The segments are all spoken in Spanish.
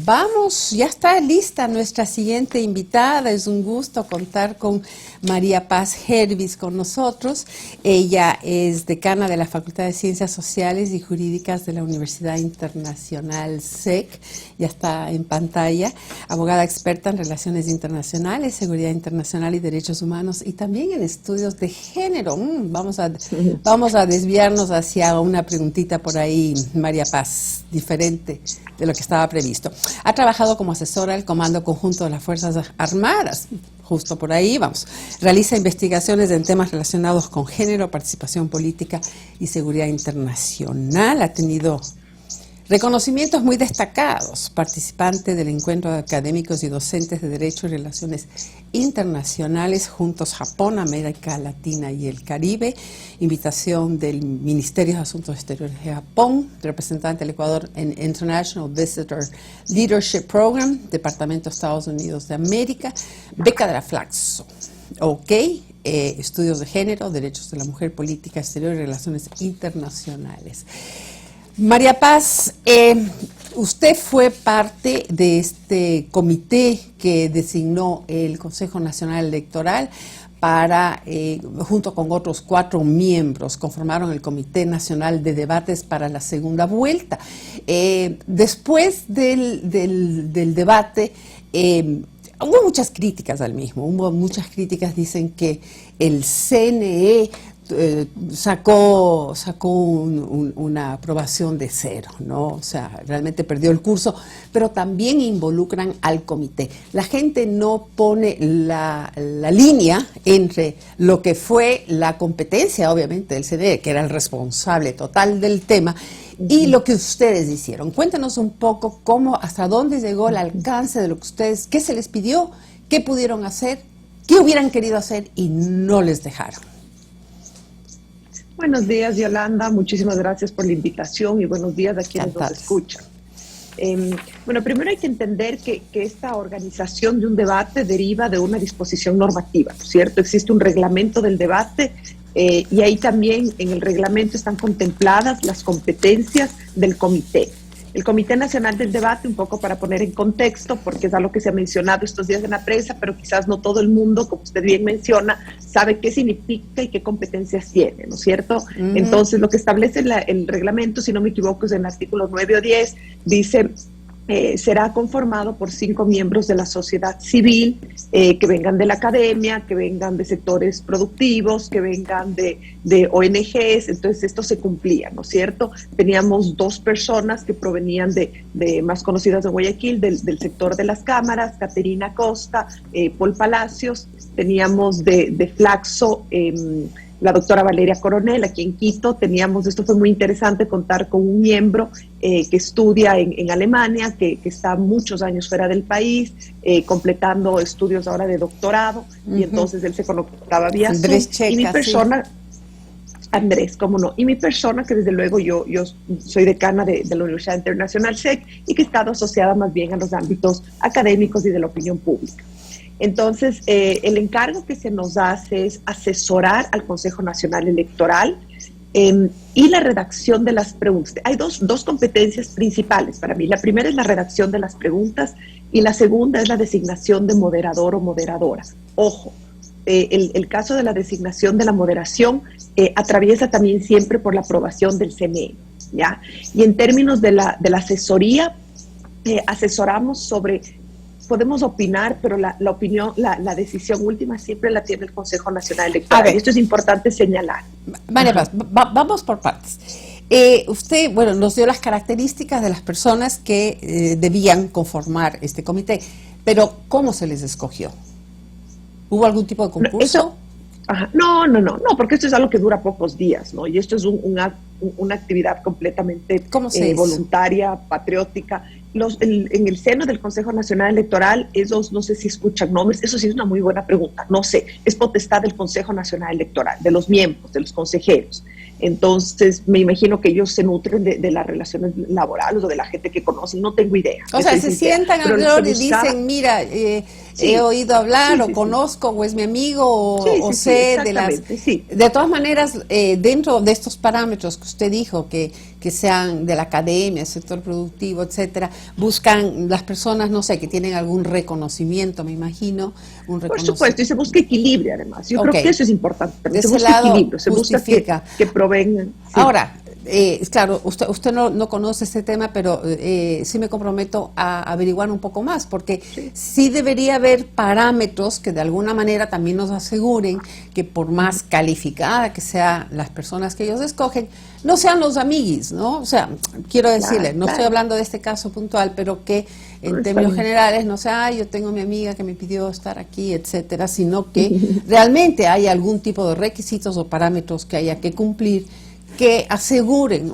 Vamos, ya está lista nuestra siguiente invitada. Es un gusto contar con María Paz Hervis con nosotros. Ella es decana de la Facultad de Ciencias Sociales y Jurídicas de la Universidad Internacional SEC. Ya está en pantalla. Abogada experta en relaciones internacionales, seguridad internacional y derechos humanos, y también en estudios de género. Vamos a desviarnos hacia una preguntita por ahí, María Paz, diferente de lo que estaba previsto. Ha trabajado como asesora del Comando Conjunto de las Fuerzas Armadas, justo por ahí vamos. Realiza investigaciones en temas relacionados con género, participación política y seguridad internacional. Ha tenido reconocimientos muy destacados, participante del encuentro de académicos y docentes de Derecho y Relaciones Internacionales Juntos Japón, América Latina y el Caribe, invitación del Ministerio de Asuntos Exteriores de Japón, representante del Ecuador en International Visitor Leadership Program, Departamento de Estados Unidos de América, beca de la Flaxo, estudios de género, derechos de la mujer, política exterior y relaciones internacionales. María Paz, usted fue parte de este comité que designó el Consejo Nacional Electoral para, junto con otros 4 miembros, conformaron el Comité Nacional de Debates para la segunda vuelta. Después del debate, hubo muchas críticas al mismo, dicen que el CNE sacó una aprobación de 0, ¿no? O sea, realmente perdió el curso, pero también involucran al comité. La gente no pone la línea entre lo que fue la competencia, obviamente, del CNE, que era el responsable total del tema, y lo que ustedes hicieron. Cuéntanos un poco hasta dónde llegó el alcance de lo que ustedes, qué se les pidió, qué pudieron hacer, qué hubieran querido hacer y no les dejaron. Buenos días, Yolanda. Muchísimas gracias por la invitación y buenos días a quienes nos escuchan. Bueno, primero hay que entender que esta organización de un debate deriva de una disposición normativa, ¿cierto? Existe un reglamento del debate y ahí también en el reglamento están contempladas las competencias del comité. El Comité Nacional del Debate, un poco para poner en contexto, porque es algo que se ha mencionado estos días en la prensa, pero quizás no todo el mundo, como usted bien menciona, sabe qué significa y qué competencias tiene, ¿no es cierto? Entonces, lo que establece el reglamento, si no me equivoco, es en el artículo 9 o 10, dice será conformado por 5 miembros de la sociedad civil, que vengan de la academia, que vengan de sectores productivos, que vengan de ONGs. Entonces esto se cumplía, ¿no es cierto? Teníamos 2 personas que provenían de más conocidas de Guayaquil, del sector de las cámaras, Caterina Costa, Paul Palacios. Teníamos de Flaxo la doctora Valeria Coronel, aquí en Quito. Esto fue muy interesante, contar con un miembro que estudia en Alemania, que está muchos años fuera del país, completando estudios ahora de doctorado, y entonces él se conectaba vía Andrés Zoom. Checa, y mi persona, sí. Andrés, cómo no, y mi persona, que desde luego yo soy decana de la Universidad Internacional SEC y que he estado asociada más bien a los ámbitos académicos y de la opinión pública. Entonces, el encargo que se nos hace es asesorar al Consejo Nacional Electoral y la redacción de las preguntas. Hay dos competencias principales para mí. La primera es la redacción de las preguntas y la segunda es la designación de moderador o moderadora. Ojo, el caso de la designación de la moderación atraviesa también siempre por la aprobación del CNE, ¿ya? Y en términos de la asesoría, asesoramos sobre... Podemos opinar, pero la opinión, la decisión última siempre la tiene el Consejo Nacional Electoral. Y esto es importante señalar. María Paz, vamos por partes. Usted, nos dio las características de las personas que debían conformar este comité, pero ¿cómo se les escogió? ¿Hubo algún tipo de concurso? No, porque esto es algo que dura pocos días, ¿no? Y esto es una actividad completamente voluntaria, patriótica. En el seno del Consejo Nacional Electoral, esos, no sé si escuchan nombres, eso sí es una muy buena pregunta, no sé, es potestad del Consejo Nacional Electoral, de los miembros, de los consejeros. Entonces, me imagino que ellos se nutren de las relaciones laborales o de la gente que conocen, no tengo idea. O sea, se sientan alrededor y dicen, mira, he oído hablar o conozco o es mi amigo o sé de las... De todas maneras, dentro de estos parámetros que usted dijo, que sean de la academia, el sector productivo, etcétera, buscan las personas, no sé, que tienen algún reconocimiento, me imagino. Por supuesto, y se busca equilibrio además. Yo creo que eso es importante. Se busca equilibrio, se busca que provengan. Sí. Ahora, claro, usted no conoce este tema, pero sí me comprometo a averiguar un poco más, porque sí debería haber parámetros que de alguna manera también nos aseguren que por más calificada que sean las personas que ellos escogen, no sean los amiguis, ¿no? O sea, quiero decirle, no estoy hablando de este caso puntual, pero que en términos generales no sea, yo tengo mi amiga que me pidió estar aquí, etcétera, sino que realmente hay algún tipo de requisitos o parámetros que haya que cumplir que aseguren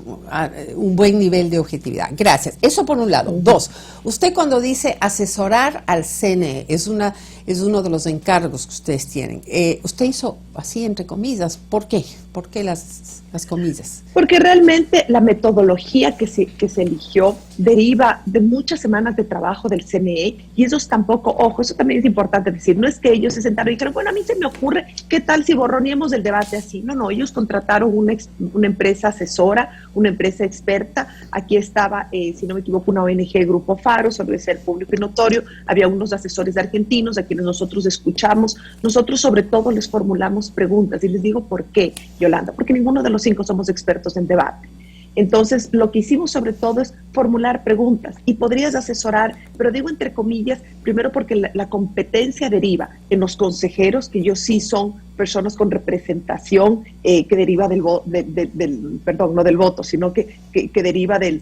un buen nivel de objetividad. Gracias. Eso por un lado. Dos, usted cuando dice asesorar al CNE, es uno de los encargos que ustedes tienen. Usted hizo así entre comillas. ¿Por qué? ¿Por qué las comillas? Porque realmente la metodología que se eligió deriva de muchas semanas de trabajo del CNE y ellos tampoco, ojo, eso también es importante decir, no es que ellos se sentaron y dijeron, bueno, a mí se me ocurre, ¿qué tal si borroneemos el debate así? No, ellos contrataron una empresa asesora, una empresa experta. Aquí estaba, si no me equivoco, una ONG, Grupo Faro, sobre ser público y notorio. Había unos asesores argentinos a quienes nosotros escuchamos. Nosotros sobre todo les formulamos preguntas y les digo por qué, Yolanda, porque ninguno de los 5 somos expertos en debate. Entonces, lo que hicimos sobre todo es formular preguntas y podrías asesorar, pero digo entre comillas, primero porque la competencia deriva en los consejeros, que ellos sí son personas con representación que deriva perdón, no del voto, sino que deriva de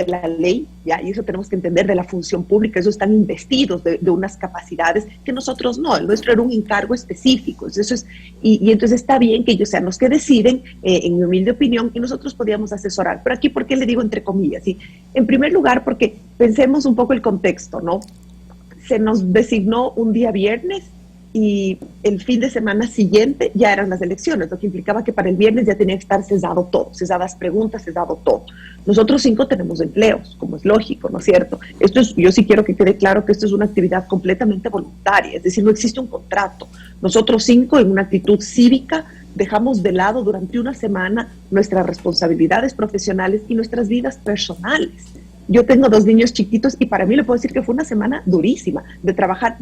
la ley, ¿ya? Y eso tenemos que entender, de la función pública. Ellos están investidos de unas capacidades que nosotros no. El nuestro era un encargo específico. Eso es, y entonces está bien que ellos sean los que deciden, en mi humilde opinión, y nosotros podíamos asesorar. Pero aquí, ¿por qué le digo entre comillas? ¿Sí? En primer lugar, porque pensemos un poco el contexto, ¿no? Se nos designó un día viernes y el fin de semana siguiente ya eran las elecciones, lo que implicaba que para el viernes ya tenía que estar cesado todo, cesadas preguntas, cesado todo. Nosotros 5 tenemos empleos, como es lógico, ¿no es cierto? Yo sí quiero que quede claro que esto es una actividad completamente voluntaria, es decir, no existe un contrato. Nosotros 5, en una actitud cívica, dejamos de lado durante una semana nuestras responsabilidades profesionales y nuestras vidas personales. Yo tengo 2 niños chiquitos y para mí le puedo decir que fue una semana durísima de trabajar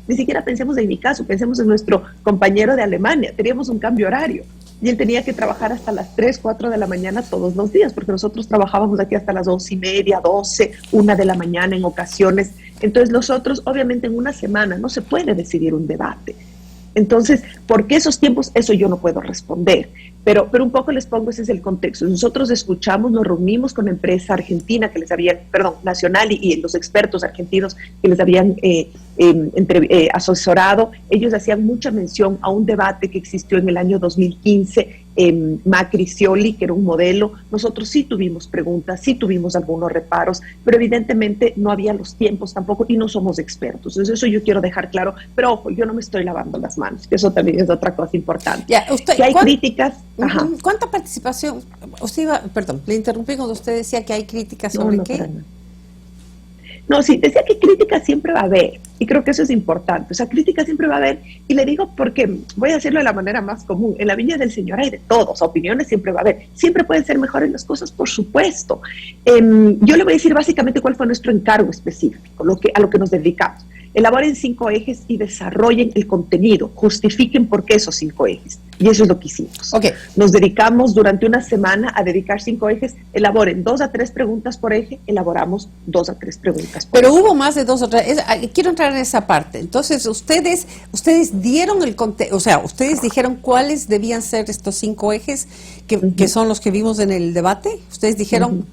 ni siquiera pensemos en mi caso, pensemos en nuestro compañero de Alemania. Teníamos un cambio horario y él tenía que trabajar hasta las 3, 4 de la mañana todos los días, porque nosotros trabajábamos aquí hasta las 11:30, 12, 1 de la mañana en ocasiones. Entonces nosotros, obviamente en una semana no se puede decidir un debate. Entonces, ¿por qué esos tiempos? Eso yo no puedo responder, pero un poco les pongo, ese es el contexto. Nosotros escuchamos, nos reunimos con la empresa argentina que les habían, nacional y los expertos argentinos que les habían asesorado. Ellos hacían mucha mención a un debate que existió en el año 2015, Macri-Scioli, que era un modelo. Nosotros sí tuvimos preguntas, sí tuvimos algunos reparos, pero evidentemente no había los tiempos tampoco y no somos expertos. Entonces eso yo quiero dejar claro, pero ojo, yo no me estoy lavando las manos, que eso también es otra cosa importante. Ya, que hay críticas. ¿Cuánta participación? Perdón, le interrumpí cuando usted decía que hay críticas sobre qué. No, sí, decía que crítica siempre va a haber, y creo que eso es importante, o sea, crítica siempre va a haber, y le digo porque voy a hacerlo de la manera más común. En la viña del Señor hay de todo, o sea, opiniones siempre va a haber, siempre pueden ser mejores las cosas, por supuesto. Yo le voy a decir básicamente cuál fue nuestro encargo específico, a lo que nos dedicamos. Elaboren 5 ejes y desarrollen el contenido, justifiquen por qué esos 5 ejes. Y eso es lo que hicimos. Okay. Nos dedicamos durante una semana a dedicar 5 ejes, elaboren 2 a 3 preguntas por eje, elaboramos 2 a 3 preguntas por eje. Pero hubo más de 2 o 3, quiero entrar en esa parte. Entonces, ustedes dieron el contenido, o sea, ustedes dijeron cuáles debían ser estos 5 ejes que son los que vimos en el debate. Ustedes dijeron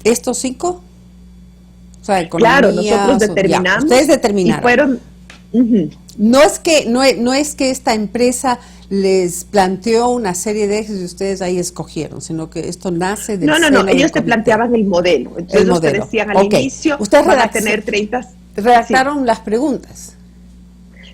estos 5. O sea, claro, nosotros determinamos. Ustedes determinaron. Y fueron. No es que esta empresa les planteó una serie de ejes y ustedes ahí escogieron, sino que esto nace del No, ellos te planteaban el modelo. Entonces ellos te decían al inicio, ustedes van a tener 30. Redactaron las preguntas.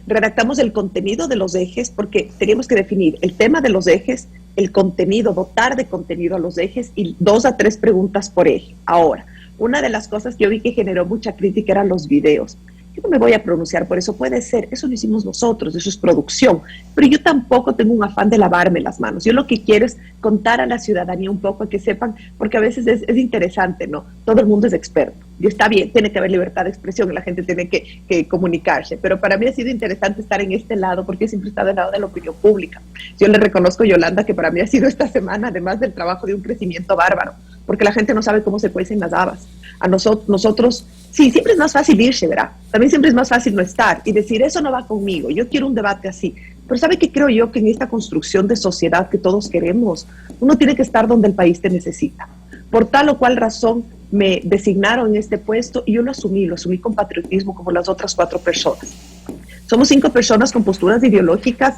Redactamos el contenido de los ejes porque teníamos que definir el tema de los ejes, el contenido, dotar de contenido a los ejes y 2 a 3 preguntas por eje. Ahora, una de las cosas que yo vi que generó mucha crítica eran los videos. Yo no me voy a pronunciar por eso, puede ser, eso lo hicimos nosotros, eso es producción, pero yo tampoco tengo un afán de lavarme las manos. Yo lo que quiero es contar a la ciudadanía un poco, que sepan, porque a veces es interesante, ¿no? Todo el mundo es experto, y está bien, tiene que haber libertad de expresión, la gente tiene que comunicarse, pero para mí ha sido interesante estar en este lado, porque yo siempre he estado del lado de la opinión pública. Yo le reconozco, Yolanda, que para mí ha sido esta semana, además del trabajo, de un crecimiento bárbaro, porque la gente no sabe cómo se cuecen las habas. A nosotros, sí, siempre es más fácil irse, ¿verdad? También siempre es más fácil no estar y decir, eso no va conmigo, yo quiero un debate así. Pero ¿sabe qué creo yo? Que en esta construcción de sociedad que todos queremos, uno tiene que estar donde el país te necesita. Por tal o cual razón me designaron en este puesto y yo lo asumí con patriotismo como las otras 4 personas. Somos 5 personas con posturas ideológicas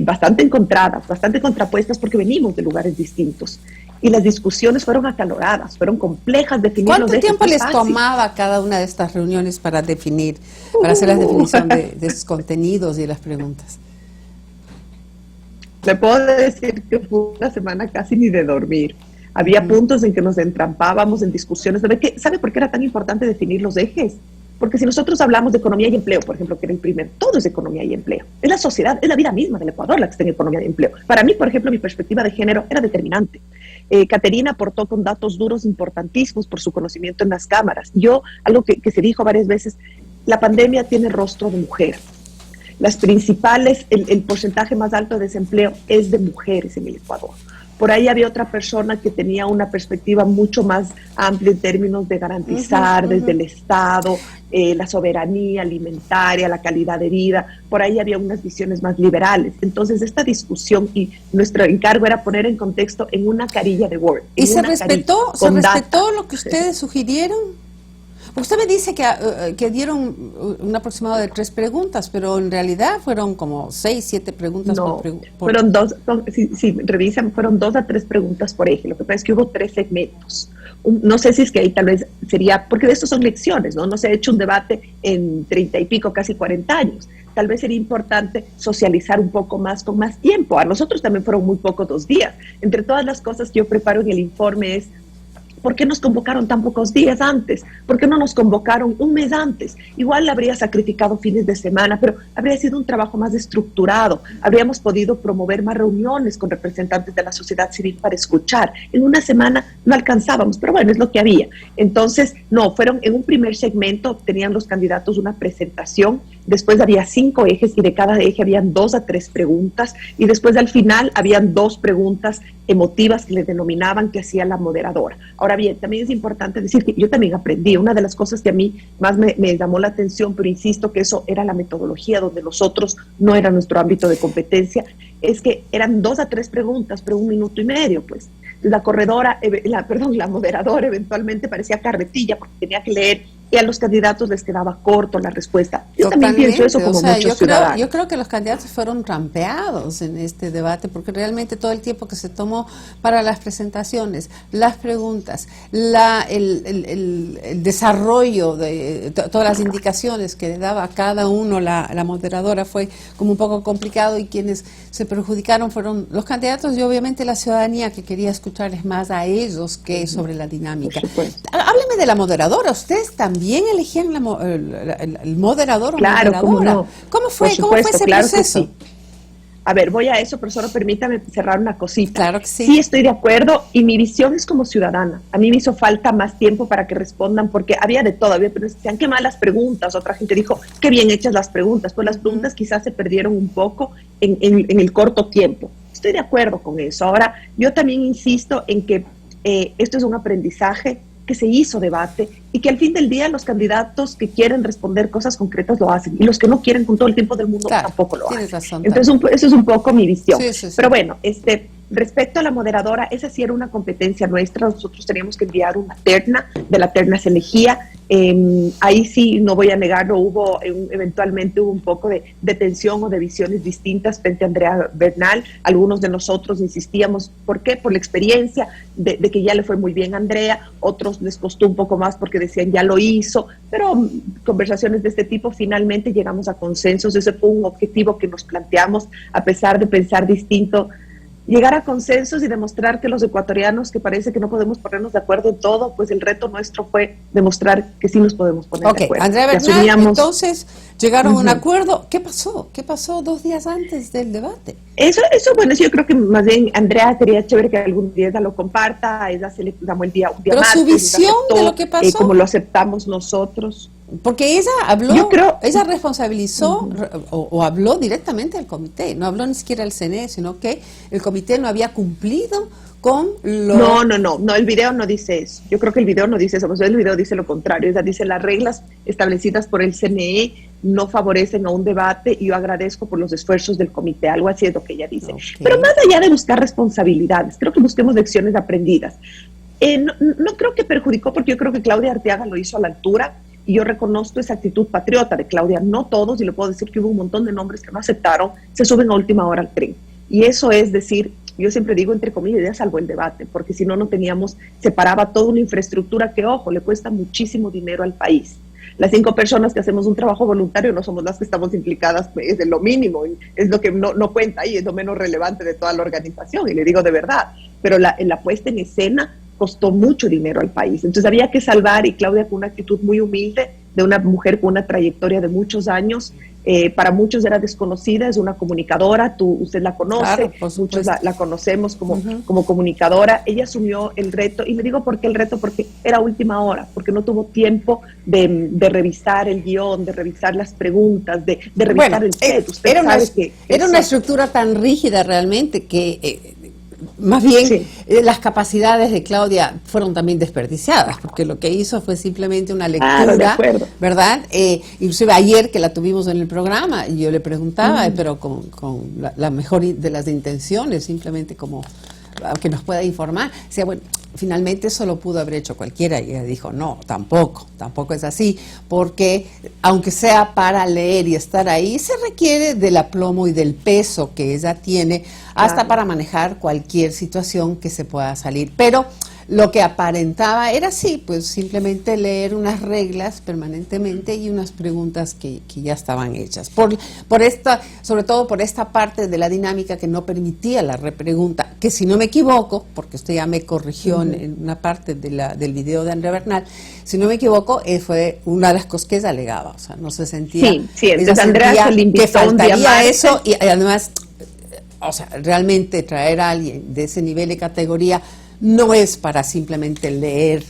bastante encontradas, bastante contrapuestas, porque venimos de lugares distintos. Y las discusiones fueron acaloradas, fueron complejas, definir los ¿Cuánto ejes. tiempo les tomaba cada una de estas reuniones para definir, para hacer la definición de sus contenidos y las preguntas? Le puedo decir que fue una semana casi ni de dormir. Había puntos en que nos entrampábamos en discusiones. ¿Sabe por qué era tan importante definir los ejes? Porque si nosotros hablamos de economía y empleo, por ejemplo, que era el primer, todo es economía y empleo. Es la sociedad, es la vida misma del Ecuador la que está en economía y empleo. Para mí, por ejemplo, mi perspectiva de género era determinante. Caterina aportó con datos duros importantísimos por su conocimiento en las cámaras. Algo que se dijo varias veces, la pandemia tiene rostro de mujer. Las principales, el porcentaje más alto de desempleo es de mujeres en el Ecuador. Por ahí había otra persona que tenía una perspectiva mucho más amplia en términos de garantizar desde el Estado la soberanía alimentaria, la calidad de vida. Por ahí había unas visiones más liberales. Entonces, esta discusión y nuestro encargo era poner en contexto en una carilla de Word. ¿Y se respetó lo que ustedes sugirieron? Usted me dice que dieron un aproximado de 3 preguntas, pero en realidad fueron como 6, 7 preguntas por fueron 2, si revisan, fueron 2 a 3 preguntas por eje. Lo que pasa es que hubo 3 segmentos. No sé si es que ahí tal vez sería, porque de esto son lecciones, ¿no? No se ha hecho un debate en 30 y pico, casi 40 años. Tal vez sería importante socializar un poco más, con más tiempo. A nosotros también fueron muy pocos 2 días. Entre todas las cosas que yo preparo en el informe es, ¿por qué nos convocaron tan pocos días antes? ¿Por qué no nos convocaron un mes antes? Igual habría sacrificado fines de semana, pero habría sido un trabajo más estructurado. Habríamos podido promover más reuniones con representantes de la sociedad civil para escuchar. En una semana no alcanzábamos, pero bueno, es lo que había. Entonces, fueron en un primer segmento, tenían los candidatos una presentación, después había 5 ejes y de cada eje habían 2 a 3 preguntas y después al final habían 2 preguntas emotivas que le denominaban, que hacía la moderadora. Ahora bien, también es importante decir que yo también aprendí, una de las cosas que a mí más me llamó la atención, pero insisto que eso era la metodología donde nosotros no era nuestro ámbito de competencia, es que eran 2 a 3 preguntas, pero 1 minuto y medio, pues. La moderadora eventualmente parecía carretilla porque tenía que leer y a los candidatos les quedaba corto la respuesta. Yo también pienso eso como muchos ciudadanos. Yo creo que los candidatos fueron trampeados en este debate porque realmente todo el tiempo que se tomó para las presentaciones, las preguntas, el desarrollo de todas las indicaciones que le daba a cada uno la moderadora fue como un poco complicado y quienes se perjudicaron fueron los candidatos y obviamente la ciudadanía que quería escucharles más a ellos que sobre la dinámica. Hábleme de la moderadora, ustedes también elegían el moderador o moderadora. ¿Cómo fue ese proceso? Sí. A ver, voy a eso, pero solo permítame cerrar una cosita. Claro que sí. Sí, estoy de acuerdo y mi visión es como ciudadana. A mí me hizo falta más tiempo para que respondan porque había de todo. Había personas que decían, qué malas preguntas. Otra gente dijo, qué bien hechas las preguntas. Pues las preguntas quizás se perdieron un poco en el corto tiempo. Estoy de acuerdo con eso. Ahora, yo también insisto en que esto es un aprendizaje que se hizo debate y que al fin del día los candidatos que quieren responder cosas concretas lo hacen y los que no quieren con todo el tiempo del mundo tampoco lo hacen. Razón, entonces eso es un poco mi visión. Sí. Pero bueno, respecto a la moderadora, esa sí era una competencia nuestra. Nosotros teníamos que enviar una terna, de la terna se elegía. Ahí sí, no voy a negarlo, eventualmente hubo un poco de tensión o de visiones distintas frente a Andrea Bernal. Algunos de nosotros insistíamos, ¿por qué? Por la experiencia de que ya le fue muy bien a Andrea, otros les costó un poco más porque decían ya lo hizo, pero conversaciones de este tipo finalmente llegamos a consensos. Ese fue un objetivo que nos planteamos, a pesar de pensar distinto. llegar a consensos y demostrar que los ecuatorianos, que parece que no podemos ponernos de acuerdo en todo, pues el reto nuestro fue demostrar que sí nos podemos poner de acuerdo. Andrea Bernal, entonces llegaron a un acuerdo. ¿Qué pasó? ¿Qué pasó 2 días antes del debate? Eso, bueno, yo creo que más bien Andrea sería chévere que algún día ella lo comparta, a ella se le llamó un día pero martes, su visión aceptó, de lo que pasó. como lo aceptamos nosotros. Porque ella habló, yo creo, ella responsabilizó o habló directamente al comité, no habló ni siquiera al CNE, sino que el comité no había cumplido con lo... No, el video no dice eso. Yo creo que el video no dice eso, pues el video dice lo contrario. Ella dice las reglas establecidas por el CNE no favorecen a un debate y yo agradezco por los esfuerzos del comité, algo así es lo que ella dice. Okay. Pero más allá de buscar responsabilidades, creo que busquemos lecciones aprendidas. No creo que perjudicó, porque yo creo que Claudia Arteaga lo hizo a la altura y yo reconozco esa actitud patriota de Claudia. No todos, y le puedo decir que hubo un montón de nombres que no aceptaron, se suben a última hora al tren. Y eso es decir, yo siempre digo entre comillas, ya salvó el debate, porque si no, no teníamos, se paraba toda una infraestructura que, ojo, le cuesta muchísimo dinero al país. Las 5 personas que hacemos un trabajo voluntario no somos las que estamos implicadas, es de lo mínimo, es lo que no cuenta ahí, es lo menos relevante de toda la organización, y le digo de verdad, pero la puesta en escena costó mucho dinero al país, entonces había que salvar, y Claudia con una actitud muy humilde, de una mujer con una trayectoria de muchos años, para muchos era desconocida, es una comunicadora, usted la conoce, claro, muchos la conocemos como comunicadora. Ella asumió el reto, y le digo por qué el reto, porque era última hora, porque no tuvo tiempo de revisar el guión, de revisar las preguntas, de revisar el set. Usted era una estructura tan rígida realmente que... más bien, sí, las capacidades de Claudia fueron también desperdiciadas, porque lo que hizo fue simplemente una lectura, ¿verdad? Inclusive ayer que la tuvimos en el programa, yo le preguntaba, pero con la mejor de las intenciones, simplemente como que nos pueda informar. O sea, bueno, finalmente eso lo pudo haber hecho cualquiera, y ella dijo, no, tampoco es así, porque aunque sea para leer y estar ahí, se requiere del aplomo y del peso que ella tiene, hasta claro, para manejar cualquier situación que se pueda salir. Pero lo que aparentaba era sí, pues simplemente leer unas reglas permanentemente y unas preguntas que ya estaban hechas. Por esta, sobre todo por esta parte de la dinámica que no permitía la repregunta, que si no me equivoco, porque usted ya me corrigió en una parte del video de Andrea Bernal, si no me equivoco, fue una de las cosas que ella alegaba, o sea, no se sentía, sí, entonces Andrea se le invitó que faltaría eso, y además, o sea, realmente traer a alguien de ese nivel de categoría no es para simplemente leer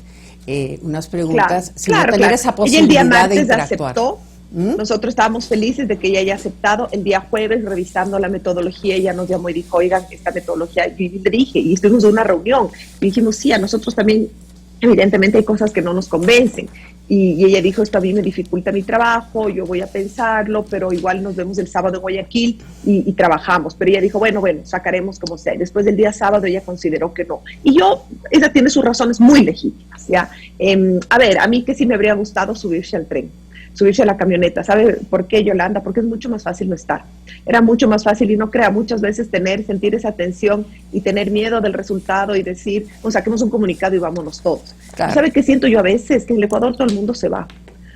unas preguntas, sino tener esa posibilidad de interactuar. Aceptó. Nosotros estábamos felices de que ella haya aceptado. El día jueves, revisando la metodología, ella nos llamó y dijo, oigan, esta metodología, y le dije, y estuvimos en una reunión, y dijimos, sí, a nosotros también, evidentemente hay cosas que no nos convencen. Y ella dijo, esto a mí me dificulta mi trabajo, yo voy a pensarlo, pero igual nos vemos el sábado en Guayaquil y trabajamos. Pero ella dijo, bueno, sacaremos como sea. Y después del día sábado ella consideró que no. Y ella tiene sus razones muy legítimas, ¿ya? A ver, a mí que sí me habría gustado subirse al tren, subirse a la camioneta. ¿Sabe por qué, Yolanda? Porque es mucho más fácil no estar. Era mucho más fácil, y no crea, muchas veces sentir esa tensión y tener miedo del resultado y decir, saquemos un comunicado y vámonos todos. Claro. ¿Sabe qué siento yo a veces? Que en el Ecuador todo el mundo se va.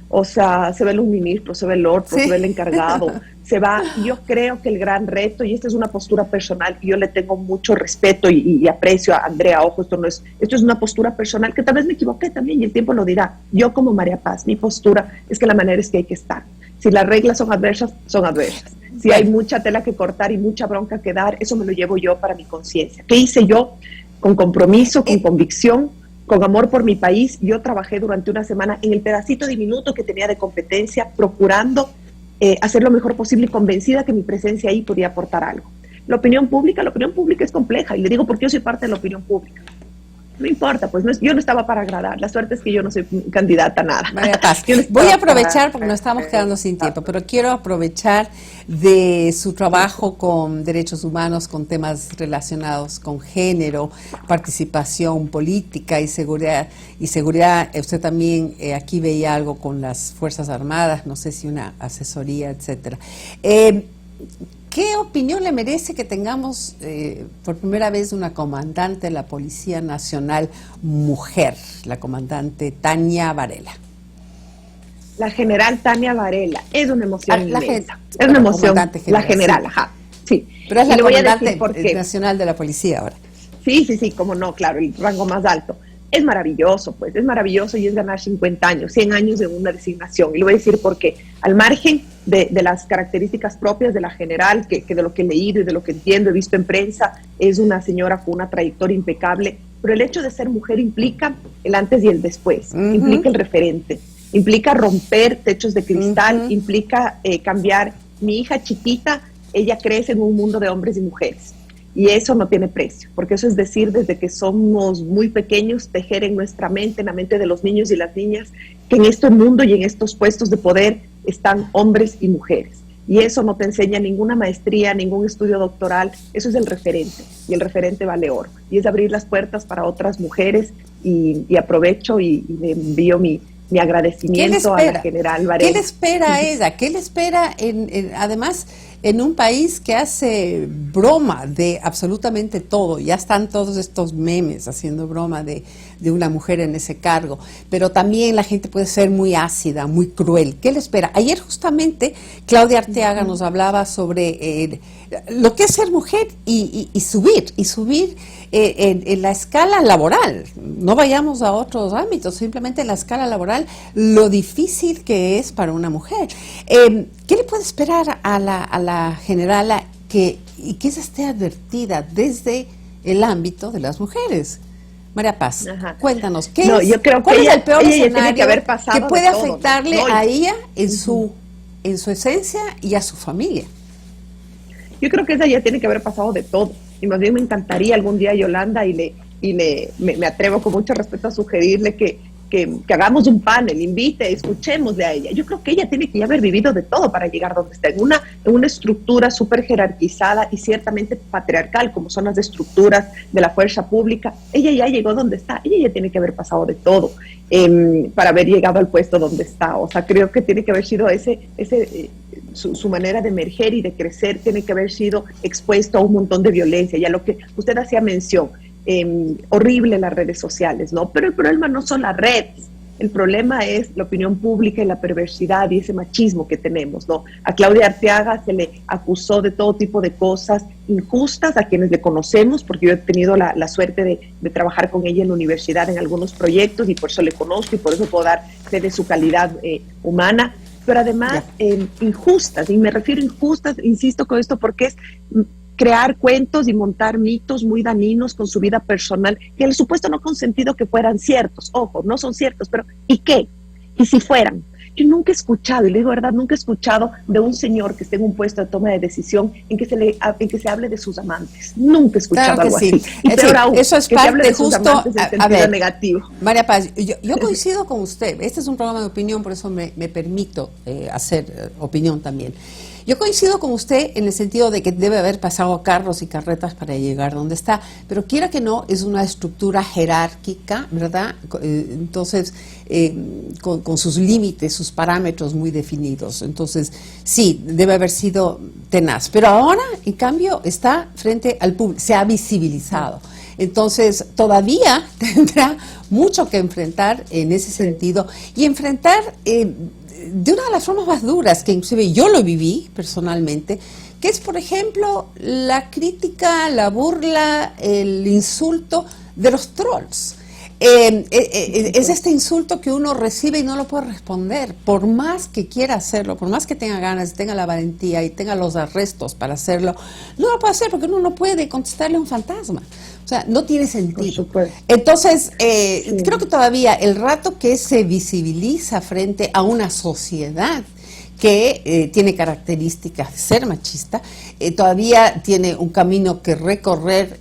O sea, se ve el ministro, se ve el otro, se ve el encargado, se va. Yo creo que el gran reto, y esta es una postura personal, y yo le tengo mucho respeto y aprecio a Andrea, ojo, esto es una postura personal, que tal vez me equivoqué también, y el tiempo lo dirá. Yo como María Paz, mi postura es que la manera es que hay que estar. Si las reglas son adversas, son adversas. Si hay mucha tela que cortar y mucha bronca que dar, eso me lo llevo yo para mi conciencia. ¿Qué hice yo? Con compromiso, con convicción, con amor por mi país. Yo trabajé durante una semana en el pedacito diminuto que tenía de competencia, procurando hacer lo mejor posible y convencida que mi presencia ahí podía aportar algo. La opinión pública es compleja, y le digo porque yo soy parte de la opinión pública. No importa, pues yo no estaba para agradar. La suerte es que yo no soy candidata a nada. María Paz, voy a aprovechar, porque nos estamos quedando sin tiempo, pero quiero aprovechar de su trabajo con derechos humanos, con temas relacionados con género, participación política y seguridad. Usted también aquí veía algo con las Fuerzas Armadas, no sé si una asesoría, etcétera. ¿Qué opinión le merece que tengamos por primera vez una comandante de la Policía Nacional mujer, la comandante Tania Varela? La general Tania Varela es una emoción inmensa. Es una emoción, la general, sí. Pero es la comandante por qué. nacional de la policía ahora. Sí, cómo no, claro, el rango más alto. Es maravilloso, pues, es maravilloso y es ganar 50 años, 100 años en una designación. Y le voy a decir por qué. Al margen de las características propias de la general, que de lo que he leído y de lo que entiendo, he visto en prensa, es una señora con una trayectoria impecable, pero el hecho de ser mujer implica el antes y el después, implica el referente, implica romper techos de cristal, implica cambiar. Mi hija chiquita, ella crece en un mundo de hombres y mujeres. Y eso no tiene precio, porque eso es decir, desde que somos muy pequeños, tejer en nuestra mente, en la mente de los niños y las niñas, que en este mundo y en estos puestos de poder están hombres y mujeres. Y eso no te enseña ninguna maestría, ningún estudio doctoral, eso es el referente, y el referente vale oro. Y es abrir las puertas para otras mujeres, y aprovecho y le envío mi agradecimiento a la general Varela. ¿Qué le espera a ella? ¿Qué le espera además en un país que hace broma de absolutamente todo? Ya están todos estos memes haciendo broma de una mujer en ese cargo, pero también la gente puede ser muy ácida, muy cruel. ¿Qué le espera? Ayer justamente Claudia Arteaga nos hablaba sobre lo que es ser mujer y subir en la escala laboral. No vayamos a otros ámbitos, simplemente en la escala laboral, lo difícil que es para una mujer. ¿Qué le puede esperar a la generala que ella esté advertida desde el ámbito de las mujeres? María Paz, cuéntanos, ¿cuál es el peor escenario que puede afectarle a ella en su esencia y a su familia? Yo creo que ella ya tiene que haber pasado de todo. Y más bien me encantaría algún día, Yolanda, me atrevo con mucho respeto a sugerirle que hagamos un panel, invite, escuchémosle a ella. Yo creo que ella tiene que ya haber vivido de todo para llegar donde está, en una estructura súper jerarquizada y ciertamente patriarcal, como son las estructuras de la fuerza pública. Ella ya llegó donde está, ella ya tiene que haber pasado de todo para haber llegado al puesto donde está. O sea, creo que tiene que haber sido su manera de emerger y de crecer, tiene que haber sido expuesto a un montón de violencia. Ya lo que usted hacía mención, horrible las redes sociales, ¿no? Pero el problema no son las redes, el problema es la opinión pública y la perversidad y ese machismo que tenemos, ¿no? A Claudia Arteaga se le acusó de todo tipo de cosas injustas a quienes le conocemos, porque yo he tenido la suerte de trabajar con ella en la universidad en algunos proyectos y por eso le conozco y por eso puedo dar fe de su calidad humana, pero además injustas, y me refiero a injustas, insisto con esto, porque es crear cuentos y montar mitos muy dañinos con su vida personal, que el supuesto no consentido que fueran ciertos, ojo, no son ciertos, pero ¿y qué? ¿Y si fueran? Yo nunca he escuchado, y le digo verdad, nunca he escuchado de un señor que esté en un puesto de toma de decisión en que se hable de sus amantes. Nunca he escuchado algo así. Y peor aún, eso es que parte se hable de sus justo, amantes en sentido negativo. María Paz, yo coincido con usted. Este es un programa de opinión, por eso me permito hacer opinión también. Yo coincido con usted en el sentido de que debe haber pasado carros y carretas para llegar donde está, pero quiera que no, es una estructura jerárquica, ¿verdad? Entonces, con sus límites, sus parámetros muy definidos. Entonces, sí, debe haber sido tenaz. Pero ahora, en cambio, está frente al público, se ha visibilizado. Entonces, todavía tendrá mucho que enfrentar en ese sentido y enfrentar de una de las formas más duras, que inclusive yo lo viví personalmente, que es, por ejemplo, la crítica, la burla, el insulto de los trolls. Es este insulto que uno recibe y no lo puede responder, por más que quiera hacerlo, por más que tenga ganas, tenga la valentía y tenga los arrestos para hacerlo, no lo puede hacer porque uno no puede contestarle a un fantasma. O sea, no tiene sentido. Entonces, creo que todavía el rato que se visibiliza frente a una sociedad que tiene características de ser machista, todavía tiene un camino que recorrer,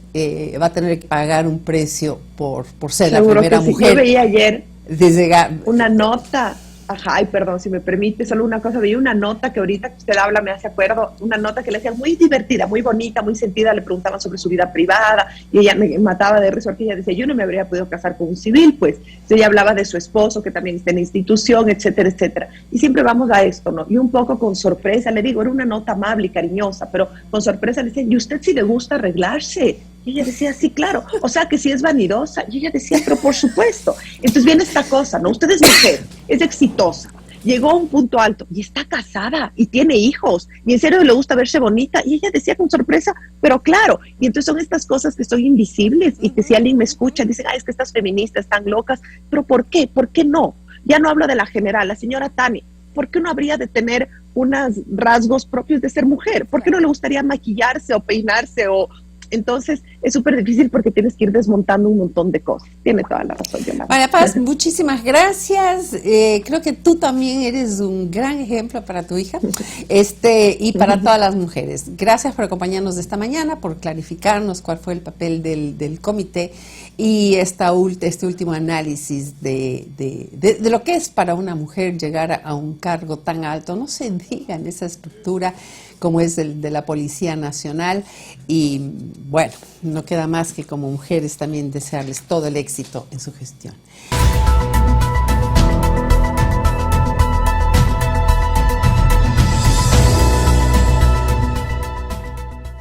va a tener que pagar un precio por ser seguro la primera mujer. Yo veía ayer de una nota. Ajá, ay, perdón, si me permite, solo una cosa, vi una nota que ahorita que usted habla me hace acuerdo, una nota que le hacían muy divertida, muy bonita, muy sentida, le preguntaban sobre su vida privada y ella me mataba de risa porque ella decía, yo no me habría podido casar con un civil, pues. Entonces ella hablaba de su esposo que también está en la institución, etcétera, etcétera. Y siempre vamos a esto, ¿no? Y un poco con sorpresa, le digo, era una nota amable y cariñosa, pero con sorpresa le decían, ¿y usted sí le gusta arreglarse? Y ella decía, sí, claro. O sea, que sí es vanidosa. Y ella decía, pero por supuesto. Entonces viene esta cosa, ¿no? Usted es mujer, es exitosa, llegó a un punto alto y está casada y tiene hijos y en serio le gusta verse bonita, y ella decía con sorpresa, pero claro, y entonces son estas cosas que son invisibles y que si alguien me escucha dice, es que estas feministas están locas, pero ¿por qué? ¿Por qué no? Ya no hablo de la general, la señora Tani, ¿por qué no habría de tener unos rasgos propios de ser mujer? ¿Por qué no le gustaría maquillarse o peinarse? Entonces es súper difícil porque tienes que ir desmontando un montón de cosas. Tiene toda la razón, Yolanda. María Paz, muchísimas gracias. Creo que tú también eres un gran ejemplo para tu hija y para todas las mujeres. Gracias por acompañarnos de esta mañana, por clarificarnos cuál fue el papel del comité y este último análisis de lo que es para una mujer llegar a un cargo tan alto. No se diga en esa estructura como es el de la Policía Nacional, y bueno, no queda más que como mujeres también desearles todo el éxito en su gestión.